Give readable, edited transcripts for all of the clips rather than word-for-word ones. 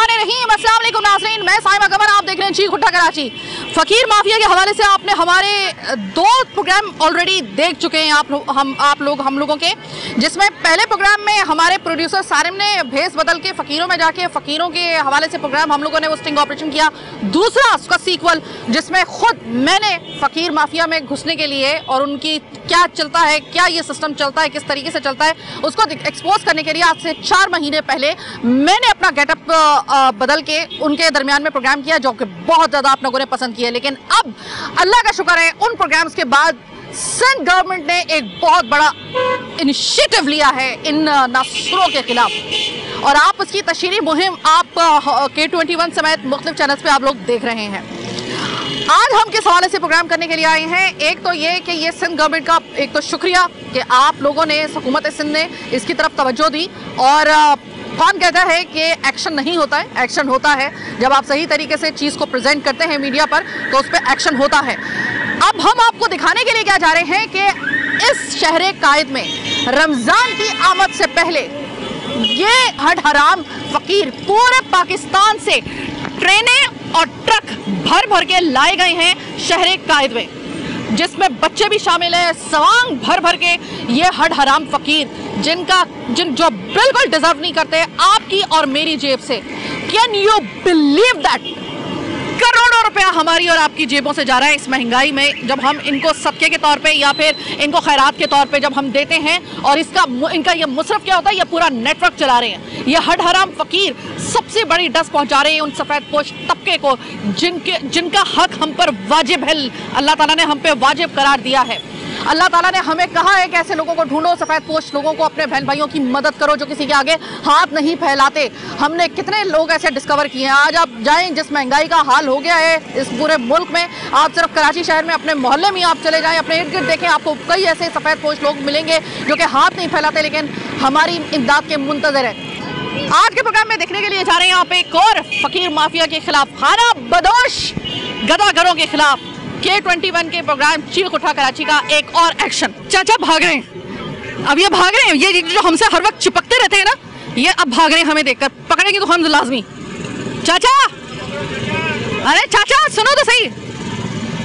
बिस्मिल्लाहिर्रहमानिर्रहीम। अस्सलाम वालेकुम नाज़रीन, मैं साइमा कमर, आप देख रहे हैं चीख उठा कराची। फ़कीर माफिया के हवाले से आपने हमारे 2 प्रोग्राम ऑलरेडी देख चुके हैं हम लोगों के, जिसमें पहले प्रोग्राम में हमारे प्रोड्यूसर सारिम ने भेस बदल के फ़कीरों में जाके फ़कीरों के हवाले से प्रोग्राम हम लोगों ने वो स्टिंग ऑपरेशन किया। दूसरा उसका सीक्वल जिसमें खुद मैंने फ़कीर माफिया में घुसने के लिए और उनकी क्या चलता है, क्या ये सिस्टम चलता है, किस तरीके से चलता है, उसको एक्सपोज करने के लिए आज से 4 महीने पहले मैंने अपना गेटअप बदल के उनके दरमियान में प्रोग्राम किया, जो कि बहुत ज़्यादा आप लोगों ने पसंद किया। लेकिन अब अल्लाह का शुक्र है, उन प्रोग्राम्स के बाद सिंध गवर्नमेंट ने एक बहुत बड़ा इनिशिएटिव लिया है इन नासुरों के खिलाफ, और आप उसकी तशहीरी मुहिम आप K21 समेत मुख्तलिफ चैनल्स पे आप लोग देख रहे हैं। आज हम किस हवाले से प्रोग्राम करने के लिए आए हैं, एक तो ये कि ये सिंध गवर्नमेंट का एक तो शुक्रिया कि आप लोगों ने, हुकूमत सिंध ने इसकी तरफ तवज्जो दी। और कौन कहता है कि एक्शन नहीं होता है, एक्शन होता है। जब आप सही तरीके से चीज़ को प्रेजेंट करते हैं मीडिया पर तो उस पर एक्शन होता है। अब हम आपको दिखाने के लिए क्या जा रहे हैं कि इस शहर कायद में रमज़ान की आमद से पहले ये हड हराम फ़कीर पूरे पाकिस्तान से ट्रेनें और ट्रक भर भर के लाए गए हैं शहर कायद में, जिसमें बच्चे भी शामिल हैं, सवांग भर भर के ये हड हराम फ़कीर जो बिल्कुल डिजर्व नहीं करते आपकी और मेरी जेब से। Can you believe that? करोड़ों रुपया हमारी और आपकी जेबों से जा रहा है इस महंगाई में, जब हम इनको सदके के तौर पे या फिर इनको खैरात के तौर पे जब हम देते हैं, और इनका ये मुसरफ क्या होता है, ये पूरा नेटवर्क चला रहे हैं। ये हड हराम फ़कीर सबसे बड़ी डस पहुंचा रहे हैं उन सफ़ेद पोश तबके को जिनका हक हम पर वाजिब है, अल्लाह ताला ने हम पे वाजिब करार दिया है। अल्लाह ताला ने हमें कहा है कि ऐसे लोगों को ढूंढो, सफ़ेद पोश लोगों को, अपने बहन भाइयों की मदद करो जो किसी के आगे हाथ नहीं फैलाते। हमने कितने लोग ऐसे डिस्कवर किए हैं। आज आप जाएं, जिस महंगाई का हाल हो गया है इस पूरे मुल्क में, आप सिर्फ कराची शहर में अपने मोहल्ले में आप चले जाएं, अपने इर्द गिर्द देखें, आपको कई ऐसे सफ़ेद पोश लोग मिलेंगे जो कि हाथ नहीं फैलाते लेकिन हमारी इमदाद के मुंतज़र है। आज के प्रोग्राम में देखने के लिए जा रहे हैं आप एक और फ़कीर माफिया के खिलाफ, खाना बदोश गदागरों के खिलाफ K21 के प्रोग्राम चीख उठा कराची का एक और एक्शन। चाचा भाग रहे हैं, अब ये भाग रहे हैं, ये जो हमसे हर वक्त चिपकते रहते हैं ना, ये अब भाग रहे हैं हमें देखकर, पकड़ेंगे तो हम लाजमी। चाचा, अरे चाचा सुनो तो सही।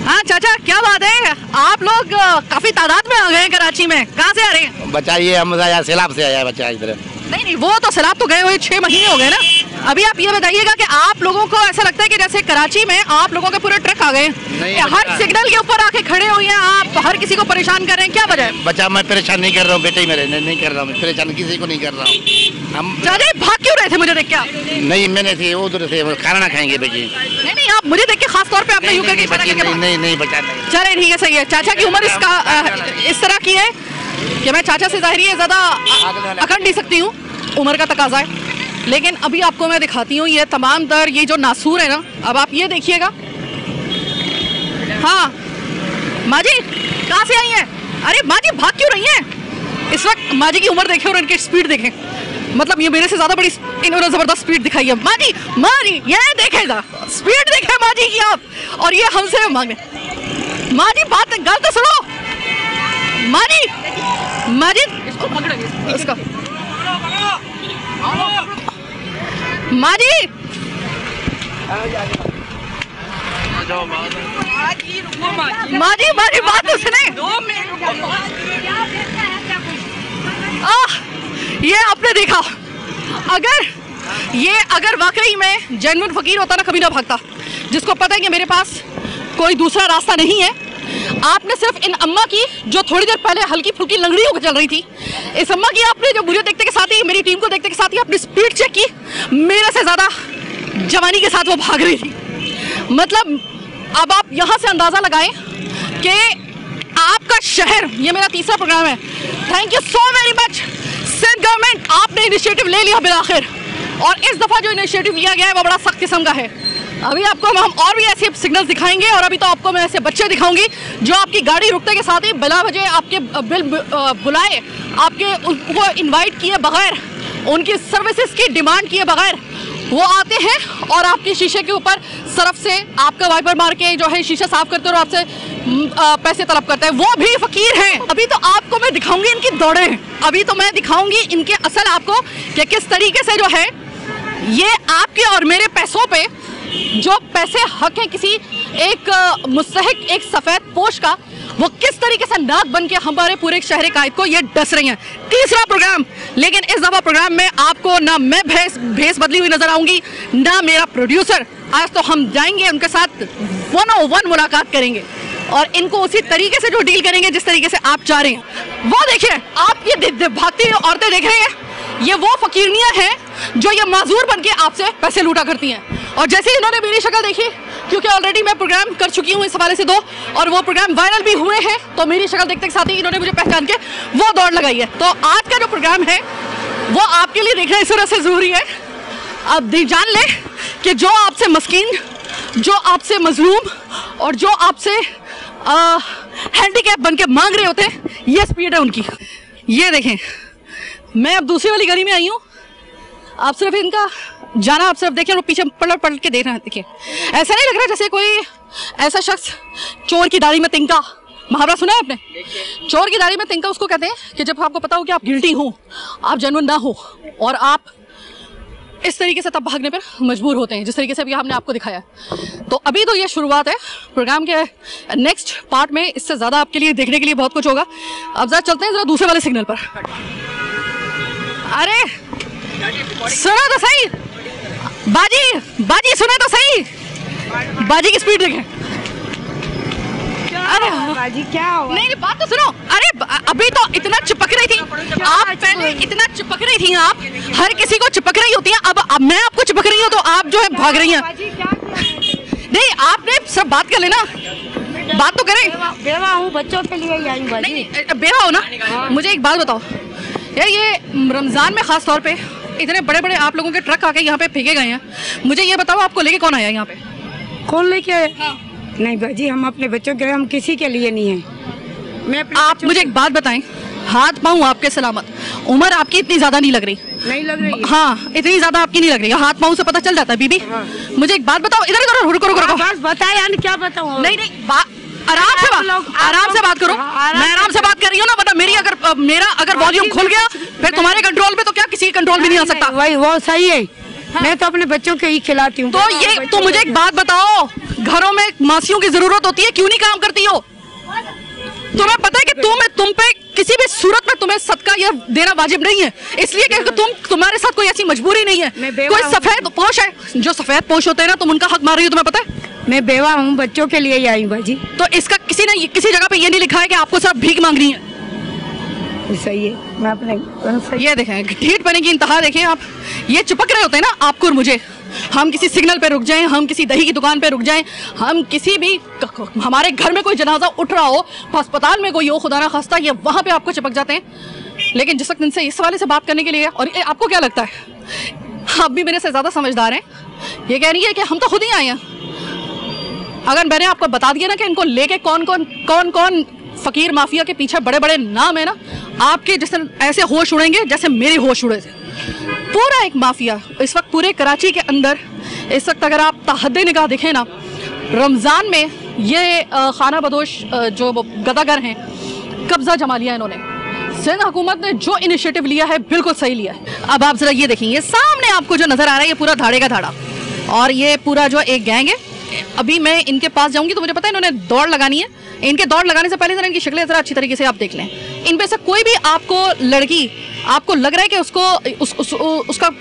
हाँ चाचा, क्या बात है, आप लोग काफी तादाद में आ गए हैं कराची में, कहाँ से आ रहे हैं? बच्चा हम सैलाब से आया है बच्चा इधर। नहीं, वो तो सैलाब तो गए हुए 6 महीने हो गए ना। अभी आप ये बताइएगा कि आप लोगों को ऐसा लगता है कि जैसे कराची में आप लोगों के पूरे ट्रक आ गए, हर सिग्नल के ऊपर आके खड़े हुए हैं, आप हर किसी को परेशान कर रहे हैं, क्या वजह है? बच्चा मैं परेशान नहीं कर रहा हूँ, बेटे मेरे नहीं कर रहा हूँ, परेशान किसी को नहीं कर रहा हूँ। हम चाचा भाग क्यों रहे थे मुझे देख के? नहीं, मैंने थे उधर से खाना ना खाएंगे बेटी। नहीं, आप मुझे देख के खास तौर पे आपने यूं करके नहीं बच्चा नहीं। चले ठीक है, सही है। चाचा की उम्र इस तरह की है कि मैं चाचा से ज़ाहिर है ज़्यादा अकड़ नहीं सकती हूँ, उम्र का तकाजा है। लेकिन अभी आपको मैं दिखाती हूँ ये तमाम तर ये जो नासूर है ना, अब आप ये देखिएगा। हाँ माँ जी कहाँ से आई हैं? अरे माँ जी भाग क्यों रही हैं? इस वक्त माँ जी की उम्र देखें और इनकी स्पीड देखें, मतलब ये मेरे से ज़्यादा बड़ी इन्होंने ज़बरदस्त स्पीड दिखाई है। माँ जी ये देखेगा, स्पीड देखें माँ जी की आप, और ये हमसे मांगे। माँ जी बात गलत सुनो। माँ जी इसको पकड़ेंगे, इसका माँ जी बात तो सुने। ये आपने देखा, अगर वाकई में जेन्युइन फकीर होता ना, कभी ना भागता। जिसको पता है कि मेरे पास कोई दूसरा रास्ता नहीं है। आपने सिर्फ इन अम्मा की, जो थोड़ी देर पहले हल्की फुल्की लंगड़ी होकर चल रही थी, इस अम्मा की आपने जो मुझे देखते के साथ ही, मेरी टीम को देखते के साथ ही अपनी स्पीड चेक की, मेरे से ज़्यादा जवानी के साथ वो भाग रही थी। मतलब अब आप यहाँ से अंदाज़ा लगाएं कि आपका शहर, ये मेरा तीसरा प्रोग्राम है। Thank you so very much Sindh government, आपने इनिशिएटिव ले लिया बिलाखिर, और इस दफ़ा जो इनिशिएटिव लिया गया है वो बड़ा सख्त किस्म का है। अभी आपको हम और भी ऐसे सिग्नल्स दिखाएंगे, और अभी तो आपको मैं ऐसे बच्चे दिखाऊंगी जो आपकी गाड़ी रुकने के साथ ही बिला वजह आपके बिल बुलाए, आपके उनको इनवाइट किए बगैर, उनकी सर्विसेज की डिमांड किए बगैर वो आते हैं और आपके शीशे के ऊपर सरफ से आपका वाइपर मार के जो है शीशा साफ करते हैं और आपसे पैसे तलब करते हैं। वो भी फकीर हैं। अभी तो आपको मैं दिखाऊंगी इनकी दौड़ें, अभी तो मैं दिखाऊंगी इनके असल आपको कि किस तरीके से जो है ये आपके और मेरे पैसों पे जो पैसे हक हैं किसी एक मुस्तहिक, एक सफेद पोश का, वो किस तरीके से नाक बन के हमारे पूरे शहर कायद को ये डस रही हैं। तीसरा प्रोग्राम, लेकिन इस दफा प्रोग्राम में आपको ना मैं भेस बदली हुई नजर आऊंगी, ना मेरा प्रोड्यूसर। आज तो हम जाएंगे उनके साथ 101 मुलाकात करेंगे और इनको उसी तरीके से जो डील करेंगे जिस तरीके से आप चाह रहे हैं। वो देखिए, आप ये भागती औरतें देख रहे हैं, ये वो फकीरनियां हैं जो ये माजूर बन के आपसे पैसे लूटा करती हैं। और जैसे ही इन्होंने मेरी शक्ल देखी, क्योंकि ऑलरेडी मैं प्रोग्राम कर चुकी हूँ इस हवाले से 2 और वो प्रोग्राम वायरल भी हुए हैं, तो मेरी शक्ल देखते के साथ ही इन्होंने मुझे पहचान के वो दौड़ लगाई है। तो आज का जो प्रोग्राम है वो आपके लिए देखना इस तरह से ज़रूरी है। आप जान लें कि जो आपसे मस्कीन, जो आपसे मजलूम और जो आपसे हैंडीकैप बन के मांग रहे होते हैं, ये स्पीड है उनकी। ये देखें, मैं अब दूसरी वाली गली में आई हूँ, आप सिर्फ इनका जाना आप सिर्फ देखिए, वो पीछे पलट के देख रहे हैं। देखिए, ऐसा नहीं लग रहा जैसे कोई ऐसा शख्स चोर की दाढ़ी में तिनका, मुहावरा सुना है आपने? चोर की दाढ़ी में तिनका उसको कहते हैं कि जब आपको पता हो कि आप गिल्टी हो, आप जेन्युइन ना हो और आप इस तरीके से तब भागने पर मजबूर होते हैं, जिस तरीके से अभी हमने आपको दिखाया। तो अभी तो ये शुरुआत है, प्रोग्राम के नेक्स्ट पार्ट में इससे ज़्यादा आपके लिए देखने के लिए बहुत कुछ होगा। अब ज़रा चलते हैं ज़रा दूसरे वाले सिग्नल पर। अरे सुनो तो सही बाजी सुने तो सही, बाजी की स्पीड देखें। अरे बाजी क्या हुआ? नहीं, बात तो सुनो। अरे अभी तो इतना चिपक रही थी आप, पहले इतना चिपक रही थी आप, हर किसी को चिपक रही होती है। अब मैं आपको चिपक रही हूँ तो आप जो है भाग रही हैं। नहीं, आपने सब बात कर लेना, बात तो करें। बेवा हूँ, बच्चों के लिए ही आई हूँ। नहीं, बेवा हो ना। मुझे एक बात बताओ यार, ये रमज़ान में ख़ास तौर पे इतने बड़े बड़े आप लोगों के ट्रक आके यहाँ पे फेंके गए हैं, मुझे ये बताओ आपको लेके कौन आया यहाँ पे? कौन लेके आए? हाँ। नहीं बाजी, हम अपने बच्चों के लिए, हम किसी के लिए नहीं है। मैं आप मुझे एक बात बताएं, हाथ पाँव आपके सलामत, उम्र आपकी इतनी ज़्यादा नहीं लग रही? नहीं लग रही। हाँ, इतनी ज़्यादा आपकी नहीं लग रही, हाथ पाँव से पता चल जाता है बीबी। हाँ। मुझे एक बात बताओ, इधर रुको बस बताए यानी क्या बताऊँ? नहीं, आराम से बात करो। मैं आराम से बात कर रही हूँ ना, बता मेरा अगर वॉल्यूम खुल गया फिर तुम्हारे कंट्रोल में, तो क्या किसी कंट्रोल में नहीं आ सकता? वही वो सही है। हाँ। मैं तो अपने बच्चों के ही खिलाती हूँ। तो ये तो मुझे एक बात बताओ, घरों में मासियों की जरूरत होती है, क्यों नहीं काम करती हो? तुम्हें पता है कि तुम पे किसी भी सूरत में तुम्हें सदका या देना वाजिब नहीं है, इसलिए कि तुम्हारे साथ कोई ऐसी मजबूरी नहीं है। कोई सफेद पोश है, जो सफेद पोश होते हैं ना, तुम उनका हक मार रही हो, तुम्हें पता है? मैं बेवा हूँ, बच्चों के लिए ही आई बाजी। तो इसका किसी जगह पे ये नहीं लिखा है कि आपको सिर्फ भीख मांगनी है। सही है, मैं अपने ये देखें, ढीठ पने की इंतहा देखें आप। ये चिपक रहे होते हैं ना आपको और मुझे, हम किसी सिग्नल पे रुक जाएं, हम किसी दही की दुकान पे रुक जाएं, हम किसी भी, हमारे घर में कोई जनाजा उठ रहा हो, अस्पताल में कोई हो खुदा ना खास्ता, ये वहाँ पे आपको चिपक जाते हैं। लेकिन जिस वक्त इनसे इस वाले से बात करने के लिए, और आपको क्या लगता है, आप भी मेरे से ज़्यादा समझदार हैं, ये कह रही है कि हम तो खुद ही आए हैं। अगर मैंने आपको बता दिया ना कि इनको लेके कौन कौन फकीर माफिया के पीछे बड़े बड़े नाम है ना, आपके जैसे ऐसे होश उड़ेंगे जैसे मेरे होश उड़े थे। पूरा एक माफिया इस वक्त पूरे कराची के अंदर, इस वक्त अगर आप तहद्दे निगाह देखें ना, रमज़ान में ये खाना बदोश जो गदागर हैं, कब्जा जमा लिया इन्होंने। सिंध हुकूमत ने जो इनिशिएटिव लिया है बिल्कुल सही लिया है। अब आप जरा ये देखेंगे, सामने आपको जो नजर आ रहा है, ये पूरा धाड़े का धाड़ा, और ये पूरा जो एक गैंग है। अभी मैं इनके पास जाऊंगी तो मुझे पता है इन्होंने दौड़ लगानी है। इनके दौड़ लगाने से पहले जरा इनकी शक्लें जरा अच्छी तरीके से आप देख लें। इनमें से कोई भी आपको लड़की, आपको लग रहा है कि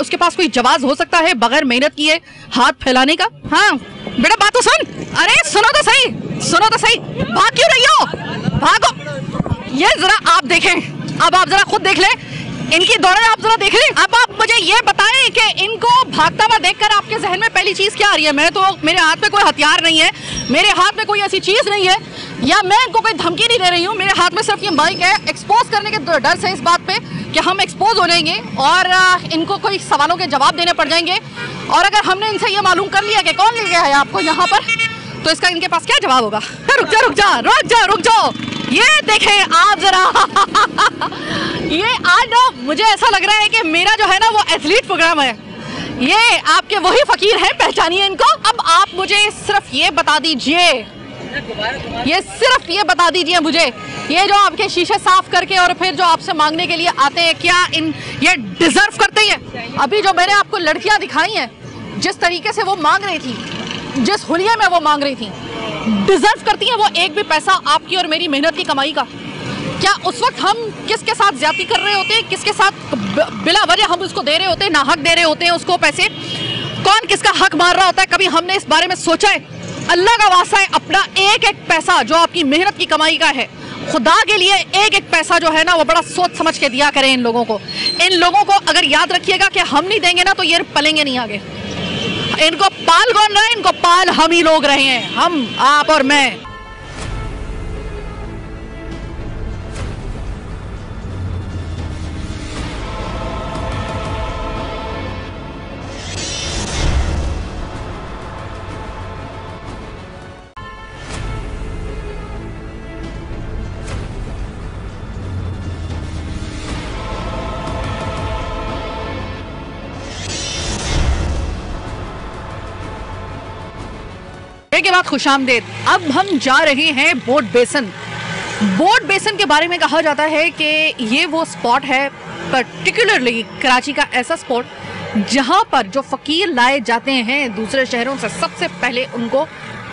उसके पास कोई जवाब हो सकता है बगैर मेहनत किए हाथ फैलाने का? हाँ बेटा, बात तो सुन। अरे सुनो तो सही, भाग क्यों रही हो? भागो। ये जरा आप देखें, अब आप जरा खुद देख लें, इनकी दौड़ें आप जरा देख लें। अब आप मुझे ये बताएं कि इनको भागता हुआ देखकर आपके जहन में पहली चीज क्या आ रही है? मेरे हाथ में कोई हथियार नहीं है, मेरे हाथ में कोई ऐसी चीज नहीं है, या मैं इनको कोई धमकी नहीं दे रही हूँ। मेरे हाथ में सिर्फ ये माइक है, एक्सपोज करने के डर से, इस बात पे कि हम एक्सपोज हो जाएंगे और इनको कोई सवालों के जवाब देने पड़ जाएंगे। और अगर हमने इनसे ये मालूम कर लिया कि कौन ले गया है आपको यहाँ पर, तो इसका इनके पास क्या जवाब होगा? रुक जाओ। ये देखें आप जरा ये आज मुझे ऐसा लग रहा है कि मेरा जो है ना वो एथलीट प्रोग्राम है। ये आपके वही फकीर हैं, पहचानिए इनको। अब आप मुझे सिर्फ ये बता दीजिए ये सिर्फ ये बता दीजिए मुझे, ये जो आपके शीशे साफ करके और फिर जो आपसे मांगने के लिए आते हैं, क्या ये डिजर्व करते हैं? अभी जो मैंने आपको लड़कियां दिखाई हैं, जिस तरीके से वो मांग रही थी, जिस हुलिये में वो मांग रही थी, डिजर्व करती हैं वो एक भी पैसा आपकी और मेरी मेहनत की कमाई का? क्या उस वक्त हम किसके साथ ज्यादती कर रहे होते हैं, किसके साथ बिला वजह हम उसको दे रहे होते हैं, नाहक दे रहे होते हैं उसको पैसे, कौन किसका हक मार रहा होता है? कभी हमने इस बारे में सोचा है? अल्लाह का वास्ता है, अपना एक एक पैसा जो आपकी मेहनत की कमाई का है, खुदा के लिए एक एक पैसा जो है ना वो बड़ा सोच समझ के दिया करें इन लोगों को। इन लोगों को अगर याद रखिएगा कि हम नहीं देंगे ना तो ये पलेंगे नहीं आगे। इनको पाल कौन रहे? इनको पाल हम ही लोग रहे हैं, हम, आप और मैं। के बाद खुशामदेद। अब हम जा रहे हैं बोट बेसन। बोट बेसन के बारे में कहा जाता है कि ये वो स्पॉट है, पर्टिकुलरली कराची का ऐसा स्पॉट जहां पर जो फकीर लाए जाते हैं दूसरे शहरों से, सबसे पहले उनको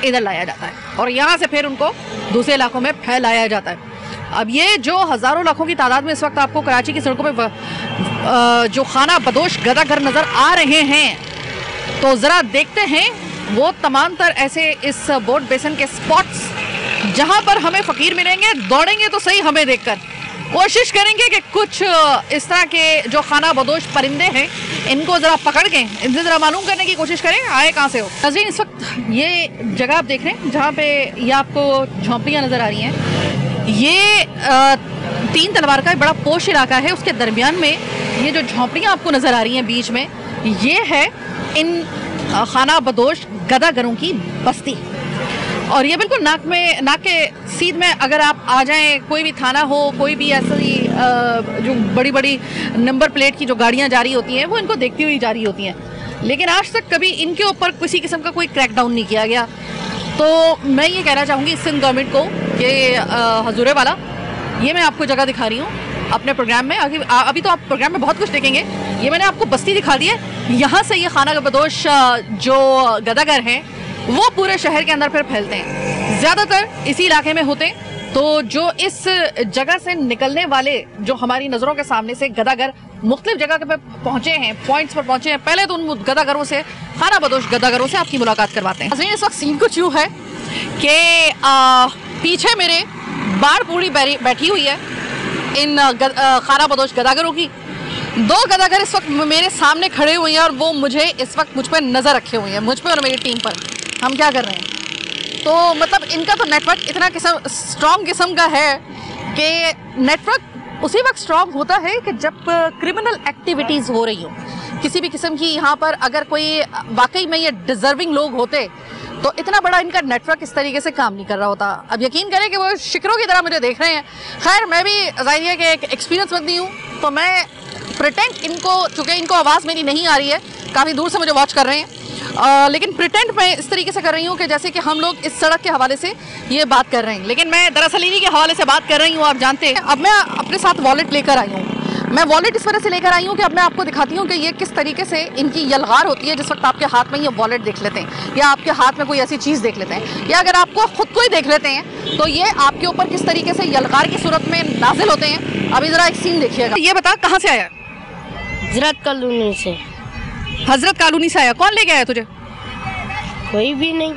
इधर लाया जाता है और यहाँ से फिर उनको दूसरे इलाकों में फैलाया जाता है। अब ये जो हज़ारों लाखों की तादाद में इस वक्त आपको कराची की सड़कों पर जो खाना बदोश गदागर नज़र आ रहे हैं, तो ज़रा देखते हैं वो तमाम तर ऐसे इस बोट बेसन के स्पॉट्स जहां पर हमें फ़कीर मिलेंगे। दौड़ेंगे तो सही हमें देखकर, कोशिश करेंगे कि कुछ इस तरह के जो खाना बदोश परिंदे हैं इनको ज़रा पकड़ के इनसे ज़रा मालूम करने की कोशिश करें आए कहाँ से हो। नाज़रीन, इस वक्त ये जगह आप देख रहे हैं जहाँ पे ये आपको झोंपड़ियाँ नज़र आ रही हैं। ये 3 तलवार का बड़ा पोश इलाका है, उसके दरमियान में ये जो झोंपड़ियाँ आपको नज़र आ रही हैं बीच में, ये है इन खाना बदोश गदागरों की बस्ती। और ये बिल्कुल नाक के सीध में अगर आप आ जाएं, कोई भी थाना हो, कोई भी ऐसी जो बड़ी बड़ी नंबर प्लेट की जो गाड़ियां जा रही होती हैं वो इनको देखती हुई जा रही होती हैं, लेकिन आज तक कभी इनके ऊपर किसी किस्म का कोई क्रैकडाउन नहीं किया गया। तो मैं ये कहना चाहूँगी सिंध गवर्नमेंट को कि हजूरे वाला, ये मैं आपको जगह दिखा रही हूँ अपने प्रोग्राम में। अभी तो आप प्रोग्राम में बहुत कुछ देखेंगे, ये मैंने आपको बस्ती दिखा दी है। यहाँ से ये खाना बदोश जो गदागर हैं वो पूरे शहर के अंदर फिर फैलते हैं, ज़्यादातर इसी इलाके में होते हैं। तो जो इस जगह से निकलने वाले जो हमारी नज़रों के सामने से गदागर मुख्तलिफ जगह पे पहुँचे हैं, पॉइंट्स पर पहुँचे हैं, पहले तो उन गदागरों से, खाना बदोश गदागरों से आपकी मुलाकात करवाते हैं। इस वक्त सीन कुछ यूँ है कि पीछे मेरे बाढ़ पूरी बैठी हुई है इन खाना बदोश गदागरों की। 2 गदागर इस वक्त मेरे सामने खड़े हुए हैं और वो मुझे इस वक्त मुझ पर नज़र रखे हुए हैं, मुझ पर और मेरी टीम पर हम क्या कर रहे हैं। तो मतलब इनका तो नेटवर्क इतना स्ट्रॉन्ग किस्म का है कि नेटवर्क उसी वक्त स्ट्रॉन्ग होता है कि जब क्रिमिनल एक्टिविटीज़ हो रही हो किसी भी किस्म की। यहाँ पर अगर कोई वाकई में ये डिज़र्विंग लोग होते तो इतना बड़ा इनका नेटवर्क इस तरीके से काम नहीं कर रहा होता। अब यकीन करें कि वो शिकरों की तरह मुझे देख रहे हैं। खैर, मैं भी ज़ाहिर है कि एक एक्सपीरियंस बंदी हूँ, तो मैं प्रिटेंड इनको, चूँकि इनको आवाज़ मेरी नहीं आ रही है, काफ़ी दूर से मुझे वॉच कर रहे हैं, लेकिन प्रिटेंड मैं इस तरीके से कर रही हूँ कि जैसे कि हम लोग इस सड़क के हवाले से ये बात कर रहे हैं, लेकिन मैं दरअसल इन्हीं के हवाले से बात कर रही हूँ। आप जानते हैं, अब मैं अपने साथ वॉलेट लेकर आई हूँ। मैं वॉलेट इस वजह से लेकर आई हूँ कि अब मैं आपको दिखाती हूँ कि ये किस तरीके से इनकी यलगार होती है जिस वक्त आपके हाथ में ये वॉलेट देख लेते हैं या आपके हाथ में कोई ऐसी चीज़ देख लेते हैं या अगर आपको खुद को ही देख लेते हैं तो ये आपके ऊपर किस तरीके से यलगार की सूरत में नाजिल होते हैं। अभी ज़रा एक सीन देखिएगा। ये बता, कहाँ से आया? हजरत कॉलोनी से। हजरत कॉलोनी से आया? कौन लेके आया तुझे? कोई भी नहीं।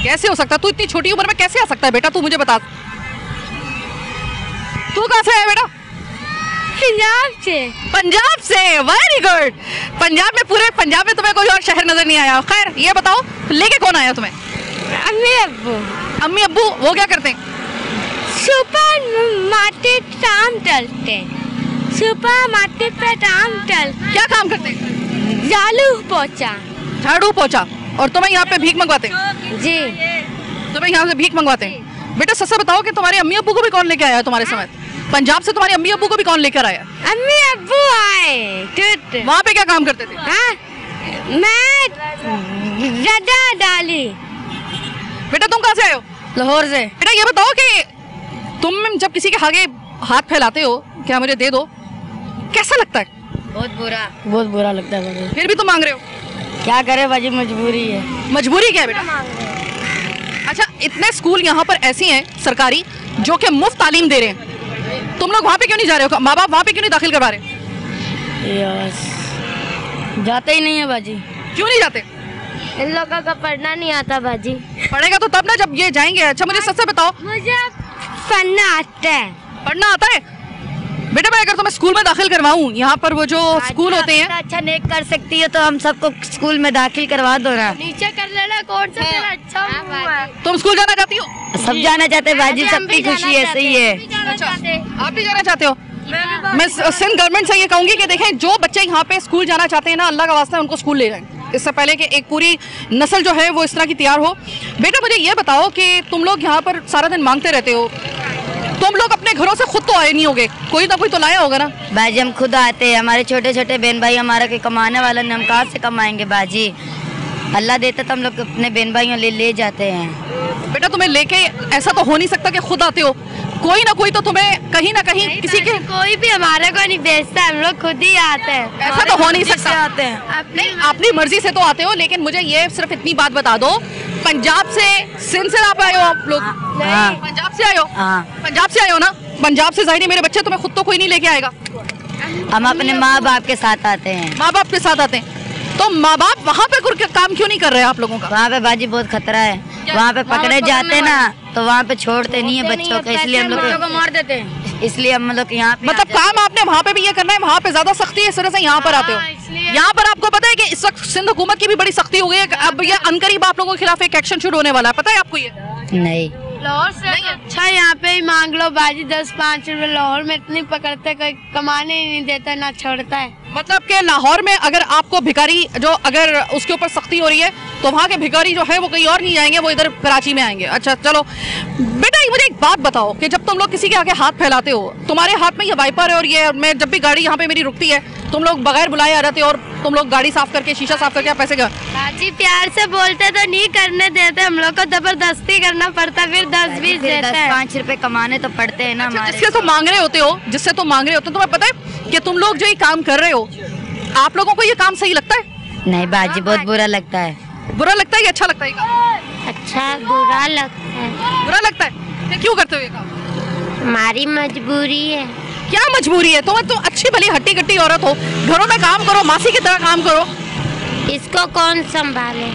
कैसे हो सकता? तू इतनी छोटी उम्र में कैसे आ सकता है बेटा? तू मुझे बता, तू कहाँ से आया बेटा? पंजाब से। पंजाब से, वेरी गुड। पंजाब में, पूरे पंजाब में तुम्हें कोई और शहर नजर नहीं आया। खैर, ये बताओ लेके कौन आया तुम्हें? अम्मी अब्बू। अम्मी अब्बू वो क्या करते हैं? सुपर मार्केट काम चलते हैं। सुपर मार्केट पे काम चल। क्या काम करते हैं? झाड़ू पोछा। झाड़ू पोछा। और तुम्हें यहाँ पे भीख मंगवाते हैं? जी, तुम्हें यहाँ से भीख मंगवाते हैं। बेटा सच बताओ कि तुम्हारे अम्मी अब्बू को भी कौन लेके आया तुम्हारे समय? पंजाब से तुम्हारे अम्मी अब्बू को भी कौन लेकर आया? अम्मी अब्बू आए। वहाँ पे क्या काम करते थे? हाँ, मैं रजा डाली। बेटा तुम कहाँ से आए हो? लाहौर से। बेटा ये बताओ कि तुम जब किसी के आगे हाथ फैलाते हो, क्या मुझे दे दो, कैसा लगता है? बहुत बुरा लगता है बाजी। फिर भी तुम मांग रहे हो, क्या करे बाजी, मजबूरी है। मजबूरी क्या है बेटा? अच्छा, इतने स्कूल यहाँ पर ऐसे हैं सरकारी जो कि मुफ्त तालीम दे रहे हैं, तुम लोग वहाँ पे क्यों नहीं जा रहे हो? माँ बाप वहाँ पे क्यों नहीं दाखिल करवा रहे? जाते ही नहीं है बाजी। क्यों नहीं जाते? इन लोगों का पढ़ना नहीं आता बाजी। पढ़ेगा तो तब ना जब ये जाएंगे। अच्छा मुझे सच से बताओ, मुझे पढ़ना आता है। पढ़ना आता है? बेटा मैं अगर तुम्हें स्कूल में दाखिल करवाऊँ, यहाँ पर वो जो स्कूल होते हैं, अच्छा नेक कर सकती है तो हम सबको स्कूल में दाखिल करवा दो ना। नीचे कर लेना कोर्स से, तेरा अच्छा हुआ। तुम स्कूल जाना चाहती हो? सब जाना चाहते हैं बाजी, सबकी खुशी है। सही है। आप भी जाना चाहते हो? मैं सिंध गवर्नमेंट से ये कहूँगी कि देखें, जो बच्चे यहाँ पे स्कूल जाना चाहते हैं ना, अल्लाह का वास्ता उनको स्कूल ले जाएं, इससे पहले कि एक पूरी नस्ल जो है वो इस तरह की तैयार हो। बेटा मुझे ये बताओ कि तुम लोग यहाँ पर सारा दिन मांगते रहते हो, तुम लोग अपने घरों से खुद तो आए नहीं होगे, कोई ना कोई तो लाया होगा ना? बाजी हम खुद आते हैं, हमारे छोटे छोटे बहन भाई हमारा के कमाने वाला ने, हम कहाँ से कमाएंगे बाजी? अल्लाह देता तो हम लोग अपने बहन भाइयों ले जाते हैं। बेटा तुम्हें लेके ऐसा तो हो नहीं सकता कि खुद आते हो, कोई ना कोई तो तुम्हें कहीं ना कहीं किसी के, कोई भी हमारे को नहीं बेचता, हम लोग खुद ही आते हैं। ऐसा तो हो नहीं सकता। आते हैं नहीं, अपनी मर्जी से तो आते हो, लेकिन मुझे ये सिर्फ इतनी बात बता दो, पंजाब से, सिंध से आप आए हो? आप लोग पंजाब से आए हो? पंजाब से आए हो ना? पंजाब से जाहिर है मेरे बच्चे, तुम्हें खुद तो कोई नहीं लेके आएगा। हम अपने माँ बाप के साथ आते हैं। माँ बाप के साथ आते हैं, तो माँ बाप वहाँ पे काम क्यों नहीं कर रहे हैं आप लोगों का? वहाँ पे बाजी बहुत खतरा है, वहाँ पे पकड़े जाते ना तो वहाँ पे छोड़ते नहीं है बच्चों को, इसलिए हम लोग को मार देते हैं। इसलिए हम लोग यहाँ पे मतलब काम आपने वहाँ पे भी ये करना है, वहाँ पे ज्यादा सख्ती है, इस वजह से यहाँ पर आते हो। यहाँ पर आपको पता है कि इस वक्त सिंध हुकूमत की भी बड़ी सख्ती हो गई है, अब ये अनकरीब आप लोगों के खिलाफ एक एक्शन शुरू होने वाला है, पता है आपको? ये नहीं, लाहौर से अच्छा यहाँ पे ही मांग लो बाजी, 10-5 रुपए। लाहौर में इतनी पकड़ते, कोई कमाने ही नहीं देता, ना छोड़ता है। मतलब कि लाहौर में अगर आपको भिखारी जो, अगर उसके ऊपर सख्ती हो रही है तो वहाँ के भिखारी जो है वो कहीं और नहीं जाएंगे, वो इधर कराची में आएंगे। अच्छा चलो बेटा, मुझे एक बात बताओ कि जब तुम लोग किसी के आगे हाथ फैलाते हो, तुम्हारे हाथ में ये वाइपर है और ये, मैं जब भी गाड़ी यहाँ पे मेरी रुकती है, तुम लोग बगैर बुलाए आ जाते हो और तुम लोग गाड़ी साफ करके, शीशा साफ करके पैसे का बाजी प्यार से बोलते तो नहीं करने देते, हम लोग को जबरदस्ती करना पड़ता, फिर 10-20 देते हैं। 5 रुपए कमाने तो पड़ते हैं ना हमारे। जिससे तुम मांग रहे होते हो, जिससे तुम मांग रहे होते हो, तुम्हें पता है कि तुम लोग जो ये काम कर रहे हो, आप लोगों को ये काम सही लगता है? नहीं बाजी, बहुत बुरा लगता है। बुरा लगता है या अच्छा लगता है? अच्छा बुरा लगता है। बुरा लगता है? ये क्यों करते हो ये काम? हमारी मजबूरी है। क्या मजबूरी है? तुम अच्छी भली हट्टी कट्टी औरत हो, घरों में काम करो, मासी की तरह काम करो, इसको कौन संभाले?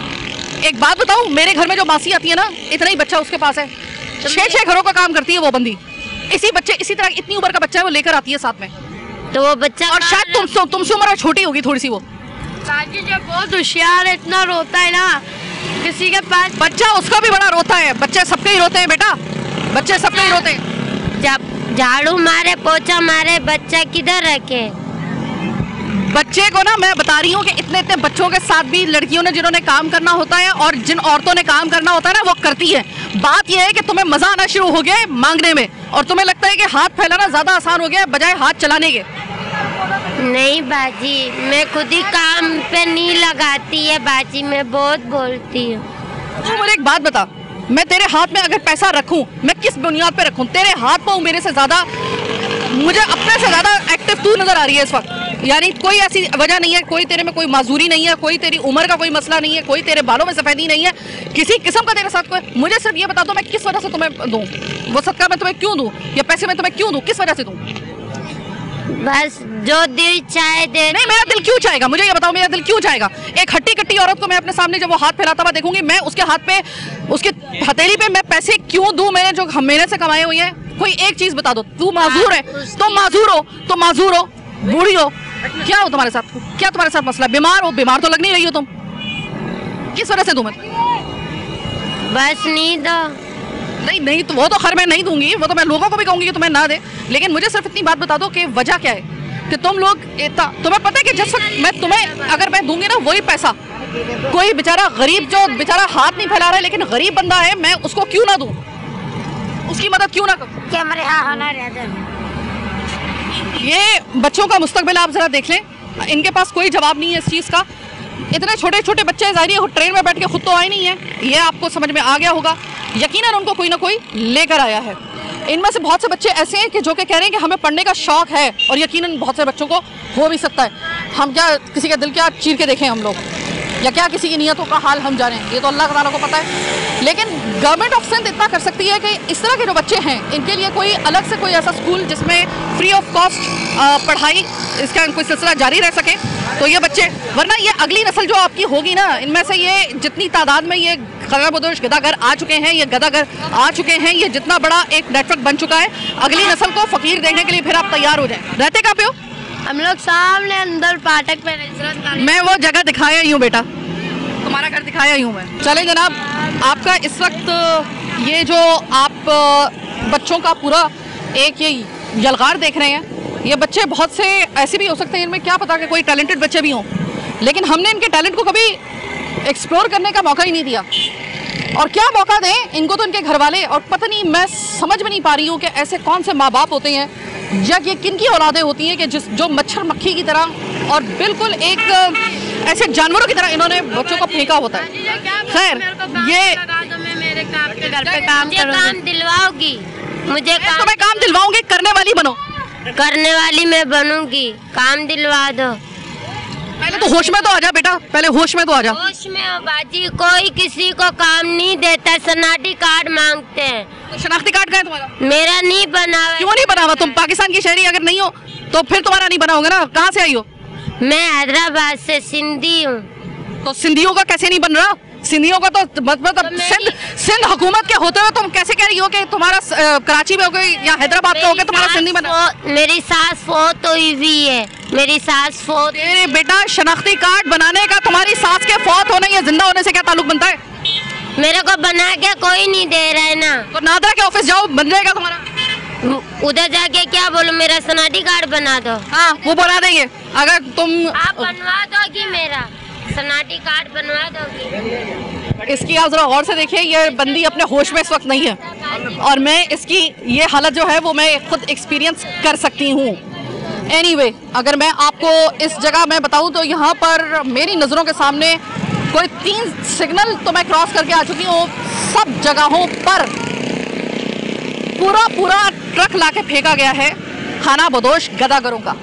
एक बात बताऊं, मेरे घर में जो मासी आती है ना, इतना ही बच्चा उसके पास है, 6-6 घरों का काम करती है वो बंदी, इसी बच्चे, इसी तरह इतनी उम्र का बच्चा है वो लेकर आती है साथ में, तो वो बच्चा, और शायद तुमसे उम्र छोटी होगी थोड़ी सी वो। बाजी जो बहुत होशियार है, इतना रोता है ना किसी के पास। बच्चा उसका भी बड़ा रोता है, बच्चे सबके ही रोते हैं बेटा, बच्चे सबके ही रोते हैं। जब झाड़ू मारे, पोछा मारे, बच्चा किधर रखे? बच्चे को ना, मैं बता रही हूँ कि इतने इतने बच्चों के साथ भी लड़कियों ने, जिन्होंने काम करना होता है और जिन औरतों ने काम करना होता है ना, वो करती है। बात यह है कि तुम्हें मजा आना शुरू हो गया है मांगने में, और तुम्हें लगता है कि हाथ फैलाना ज्यादा आसान हो गया है बजाय हाथ चलाने के। नहीं बाजी, मैं खुद ही काम पे नहीं लगाती है बाजी, मैं बहुत बोलती हूँ। तो मुझे एक बात बता, मैं तेरे हाथ में अगर पैसा रखूं, मैं किस बुनियाद पे रखूं? तेरे हाथ पाँव मेरे से ज्यादा, मुझे अपने से ज्यादा एक्टिव तू नजर आ रही है इस वक्त, यानी कोई ऐसी वजह नहीं है, कोई तेरे में कोई माजूरी नहीं है, कोई तेरी उम्र का कोई मसला नहीं है, कोई तेरे बालों में सफेदी नहीं है, किसी किस्म का तेरे साथ कोई। मुझे सिर्फ ये बता दो, मैं किस वजह से तुम्हें दूं वो सदका, मैं तुम्हें क्यों दूं, या पैसे मैं तुम्हें क्यों दूं, किस वजह से दूं? बस जो दिल चाहे दे। नहीं, मेरा दिल क्यों चाहेगा? मुझे ये बताओ, मेरा दिल क्यों चाहेगा? एक हट्टी कट्टी औरत को मैं अपने सामने जब वो हाथ फैलाता हुआ देखूंगी, मैं उसके हाथ पे, उसके हथेली पे मैं पैसे क्यों दूं? मैंने जो मेहनत से कमाए हुए हैं, कोई एक चीज बता दो। तू माजूर है, तुम माजूर हो, तुम माजूर हो, बूढ़ी हो, क्या हो तुम्हारे साथ? क्या तुम्हारे साथ मसला? बीमार हो? बीमार तो लग नहीं रही हो तुम, किस वजह से दूं मैं? बस नहीं दो। नहीं, तो वो तो खैर मैं नहीं दूंगी, वो तो मैं लोगों को भी कहूंगी कि तुम्हें ना दे, लेकिन मुझे सिर्फ इतनी बात बता दो कि वजह क्या है कि तुम लोग इतना, तुम्हें पता है कि जिस वक्त मैं तुम्हें, अगर मैं दूंगी ना वही पैसा, कोई बेचारा गरीब जो बेचारा हाथ नहीं फैला रहा है लेकिन गरीब बंदा है, मैं उसको क्यों ना दूं, उसकी मदद क्यों ना करूं? क्या हमारे यहाँ होना रहता है। ये बच्चों का मुस्तकबिल आप जरा देख लें, इनके पास कोई जवाब नहीं है इस चीज़ का। इतने छोटे छोटे बच्चे ज़ाहिर है ट्रेन में बैठ के खुद तो आए नहीं है, ये आपको समझ में आ गया होगा। यकीनन उनको कोई ना कोई लेकर आया है। इनमें से बहुत से बच्चे ऐसे हैं कि जो कि कह रहे हैं कि हमें पढ़ने का शौक़ है, और यकीनन बहुत से बच्चों को हो भी सकता है। हम क्या किसी का दिल क्या चीर के देखें हम लोग, या क्या किसी की नीयतों का हाल हम जानें, ये तो अल्लाह ताला को पता है। लेकिन गवर्नमेंट ऑफ सिंध इतना कर सकती है कि इस तरह के जो बच्चे हैं इनके लिए कोई अलग से कोई ऐसा स्कूल जिसमें फ्री ऑफ कॉस्ट पढ़ाई इसका कोई सिलसिला जारी रह सके, तो ये बच्चे, वरना ये अगली नस्ल जो आपकी होगी ना, इनमें से ये जितनी तादाद में ये खगरबदोश गदागर आ चुके हैं, ये गदागर आ चुके हैं, ये जितना बड़ा एक नेटवर्क बन चुका है, अगली नस्ल को फ़कीर देखने के लिए फिर आप तैयार हो जाएं। रहते कहाँ पे हो? हम लोग सामने अंदर फाटक पे। मैं वो जगह दिखाया ही हूँ बेटा, तुम्हारा घर दिखाया ही हूँ मैं। चले जनाब, आपका इस वक्त ये जो आप बच्चों का पूरा एक ये यलगार देख रहे हैं, ये बच्चे बहुत से ऐसे भी हो सकते हैं, इनमें क्या पता कि कोई टैलेंटेड बच्चे भी हों, लेकिन हमने इनके टैलेंट को कभी एक्सप्लोर करने का मौका ही नहीं दिया। और क्या मौका दें इनको, तो इनके घर वाले, और पता नहीं मैं समझ में नहीं पा रही हूँ कि ऐसे कौन से माँ बाप होते हैं या ये किन की औलादें होती हैं कि जो मच्छर मक्खी की तरह और बिल्कुल एक ऐसे जानवरों की तरह इन्होंने बच्चों को फेंका होता है। खैर, ये मेरे घर पे काम दिलवाओगी मुझे? तो मैं काम दिलवाऊंगी, करने वाली बनो। करने वाली मैं बनूंगी, काम दिलवा दो। पहले तो होश में तो आ जा बेटा, पहले होश में तो आ जा। होश में हो बाजी, कोई किसी को काम नहीं देता, शनाख्ती कार्ड मांगते हैं। तो शनाख्ती कार्ड का है तुम्हारा? मेरा नहीं बना हुआ। क्यों नहीं बना हुआ? तुम पाकिस्तान की शहरी अगर नहीं हो तो फिर तुम्हारा नहीं बना होगा ना। कहाँ से आई हो? मैं हैदराबाद से, सिंधी हूँ। तो सिंधियों का कैसे नहीं बन रहा? सिंधियों का तो मतलब सिंध हुकूमत के होते हुए तुम कैसे कह रही हो कि तुम्हारा कराची में हो गई या हैदराबाद का हो गया तुम्हारा सिंधी बना? मेरी सास फोत हुई हुई है, मेरी सास फोत। अरे बेटा, शनाख्ती कार्ड बनाने का तुम्हारी सास के फौत होने या जिंदा होने से क्या ताल्लुक बनता है? मेरे को बना के कोई नहीं दे रहा है ना। तो नादरा के ऑफिस जाओ, बन जाएगा तुम्हारा। उधर जाके क्या बोलो, मेरा शनाख्ती कार्ड बना दो। हाँ, वो बना देंगे अगर तुम। आप बनवा दोगी मेरा शनाख्ती कार्ड, बनवा दोगी? इसकी आप जरा गौर से देखिए, ये बंदी अपने होश में इस वक्त नहीं है, और मैं इसकी ये हालत जो है वो मैं खुद एक्सपीरियंस कर सकती हूँ। एनीवे, अगर मैं आपको इस जगह मैं बताऊँ तो यहाँ पर मेरी नज़रों के सामने कोई 3 सिग्नल तो मैं क्रॉस करके आ चुकी हूँ। सब जगहों पर पूरा ट्रक लाके फेंका गया है खाना बदोश गदागरों का।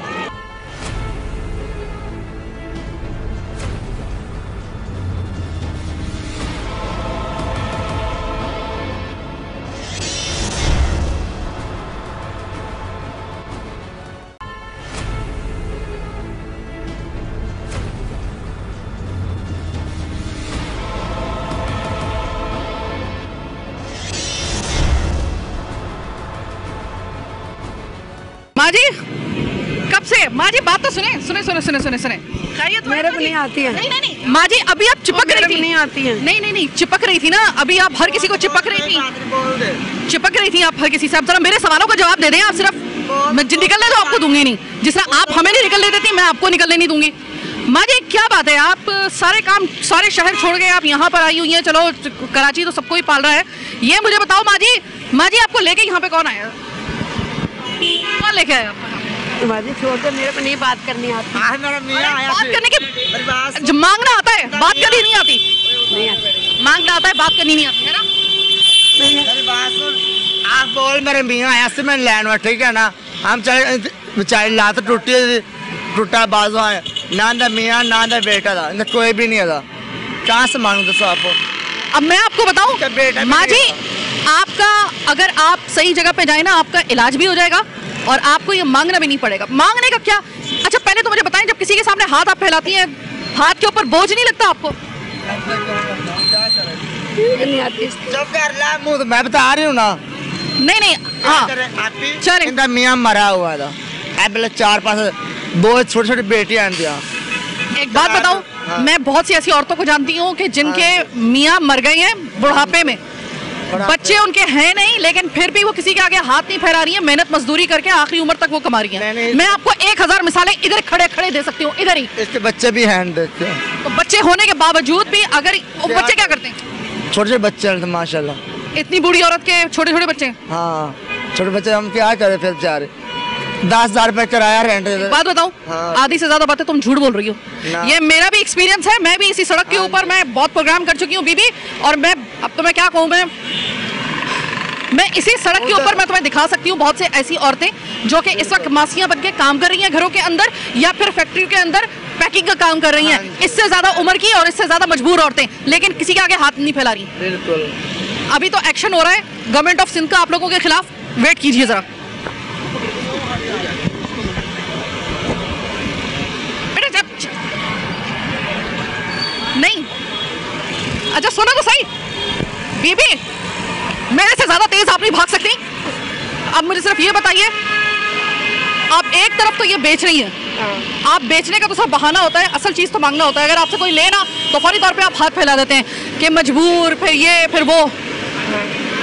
माँ जी, कब से? माँ जी बात तो सुने। खैरियत? मेरे को नहीं आती है। नहीं माँ जी, अभी आप चिपक रही थी। नहीं आती है। नहीं चिपक रही थी ना, अभी आप हर किसी को चिपक रही थी आप हर किसी से। आप जरा मेरे सवालों का जवाब दे दें। आप सिर्फ मैं निकलने तो आपको दूंगी नहीं, जिस तरह आप हमें नहीं निकलने देती मैं आपको निकलने नहीं दूंगी। माँ जी क्या बात है, आप सारे काम सारे शहर छोड़ के आप यहाँ पर आई हुई हैं। चलो कराची तो सबको ही पाल रहा है, ये मुझे बताओ माँ जी आपको लेके यहाँ पे कौन आया? कौन लेके आया? माजी छोड़ दो, मेरे को नहीं बात करनी आती। बात करने की मांगना आता है, बात करनी नहीं आती। मांगना आता है, बात करनी नहीं आती है ना। आप बोल मेरे मियाँ आया से मैं लैंड, ठीक है ना। हम चले बेचारी लात टूटा बाजू है ना, मियाँ ना बेटा था ना, कोई भी नहीं था। कहाँ से मांगू दोस्तों आपको? अब मैं आपको बताऊं माँ जी, आपका अगर आप सही जगह पे जाए ना, आपका इलाज भी हो जाएगा और आपको ये मांगना भी नहीं पड़ेगा। मांगने का क्या? अच्छा पहले तो मुझे बताएं, जब किसी के सामने हाथ आप फैलाती हैं, हाथ के ऊपर बोझ नहीं लगता आपको? नहीं आती। तो मैं बता रही हूँ ना। नहीं हाँ चले। इनका मियाँ मरा हुआ था, पहले 4-5 बहुत छोटी बेटियां दिया। एक बात बताऊं, मैं बहुत सी ऐसी औरतों को जानती हूँ कि जिनके मियाँ मर गए हैं बुढ़ापे में, बच्चे उनके हैं नहीं, लेकिन फिर भी वो किसी के आगे हाथ नहीं फैला रही है, मेहनत मजदूरी करके आखिरी उम्र तक वो कमा रही है। मैं आपको 1000 मिसालें इधर खड़े दे सकती हूँ, इधर ही। इसके बच्चे भी हैं देखते हैं। तो बच्चे होने के बावजूद भी अगर बच्चे क्या करते हैं? छोटे बच्चे हैं माशाल्लाह। इतनी बूढ़ी औरत के छोटे बच्चे? हाँ छोटे बच्चे, हम क्या करें फिर बेचारे। 10,000 रुपये किराया रेंट। बात बताऊं, हाँ। आधी से ज्यादा बातें तुम झूठ बोल रही हो। ना। ये मेरा भी एक्सपीरियंस है, मैं भी इसी सड़क के ऊपर मैं बहुत प्रोग्राम कर चुकी हूँ बीबी। और मैं अब तो मैं क्या कहूँ, मैं इसी सड़क के ऊपर मैं तुम्हें दिखा सकती हूँ बहुत से ऐसी औरतें जो कि इस वक्त मासियां बन के काम कर रही हैं घरों के अंदर या फिर फैक्ट्री के अंदर पैकिंग का काम कर रही हैं। इससे ज्यादा उम्र की और इससे ज्यादा मजबूर औरतें, लेकिन किसी के आगे हाथ नहीं फैला रही। बिल्कुल। अभी तो एक्शन हो रहा है गवर्नमेंट ऑफ सिंध का आप लोगों के खिलाफ, वेट कीजिए जरा। बेटा जब नहीं, अच्छा सुनो तो सही बीबी, मेरे से ज्यादा तेज आप नहीं भाग सकती। अब मुझे सिर्फ ये बताइए, आप एक तरफ तो ये बेच रही हैं, आप बेचने का तो सब बहाना होता है, असल चीज तो मांगना होता है। अगर आपसे कोई लेना तो फौरी तौर पे आप हाथ फैला देते हैं कि मजबूर, फिर ये फिर वो।